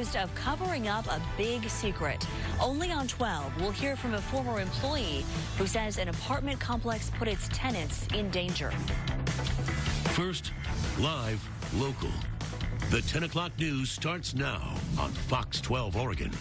accused of covering up a big secret. Only on 12, we'll hear from a former employee who says an apartment complex put its tenants in danger. First, live, local. The 10 o'clock news starts now on Fox 12 Oregon.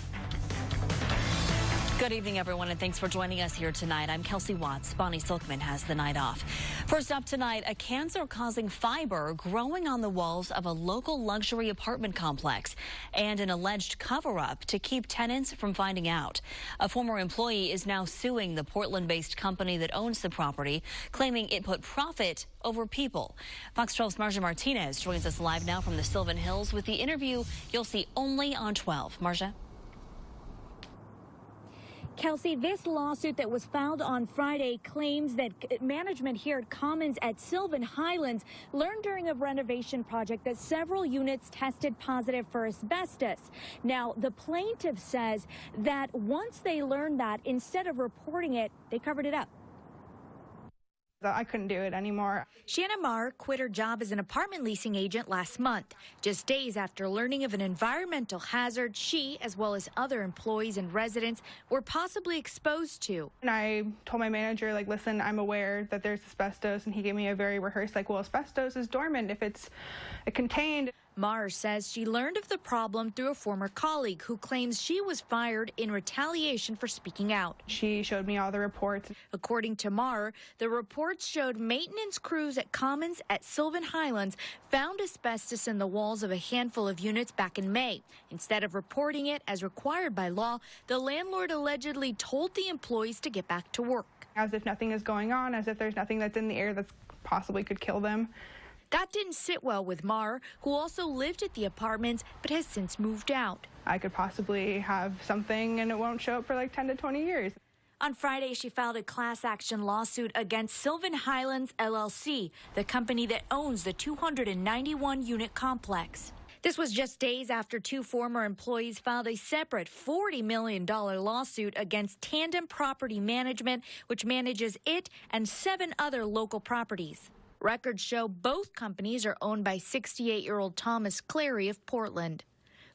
Good evening, everyone, and thanks for joining us here tonight. I'm Kelsey Watts. Bonnie Silkman has the night off. First up tonight, a cancer-causing fiber growing on the walls of a local luxury apartment complex and an alleged cover-up to keep tenants from finding out. A former employee is now suing the Portland-based company that owns the property, claiming it put profit over people. Fox 12's Marja Martinez joins us live now from the Sylvan Hills with the interview you'll see only on 12. Marja? Kelsey, this lawsuit that was filed on Friday claims that management here at Commons at Sylvan Highlands learned during a renovation project that several units tested positive for asbestos. Now, the plaintiff says that once they learned that, instead of reporting it, they covered it up. I couldn't do it anymore. Shanna Marr quit her job as an apartment leasing agent last month, just days after learning of an environmental hazard she, as well as other employees and residents, were possibly exposed to. And I told my manager, listen, I'm aware that there's asbestos, and he gave me a very rehearsed, well, asbestos is dormant if it's contained. Marr says she learned of the problem through a former colleague who claims she was fired in retaliation for speaking out. She showed me all the reports. According to Marr, the reports showed maintenance crews at Commons at Sylvan Highlands found asbestos in the walls of a handful of units back in May. Instead of reporting it as required by law, the landlord allegedly told the employees to get back to work. As if nothing is going on, as if there's nothing that's in the air that possibly could kill them. That didn't sit well with Marr, who also lived at the apartments but has since moved out. I could possibly have something and it won't show up for 10 to 20 years. On Friday, she filed a class action lawsuit against Sylvan Highlands LLC, the company that owns the 291-unit complex. This was just days after two former employees filed a separate $40 million lawsuit against Tandem Property Management, which manages it and 7 other local properties. Records show both companies are owned by 68-year-old Thomas Clary of Portland.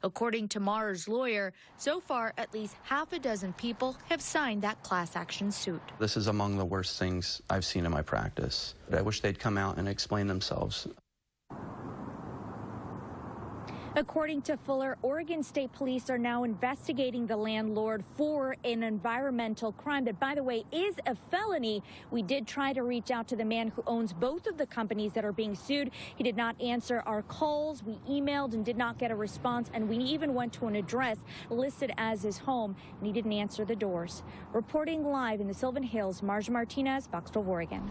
According to Marr's lawyer, so far at least half a dozen people have signed that class action suit. This is among the worst things I've seen in my practice. I wish they'd come out and explain themselves. According to Fuller, Oregon State Police are now investigating the landlord for an environmental crime that, by the way, is a felony. We did try to reach out to the man who owns both of the companies that are being sued. He did not answer our calls. We emailed and did not get a response, and we even went to an address listed as his home, and he didn't answer the doors. Reporting live in the Sylvan Hills, Marja Martinez, Fox 12 Oregon.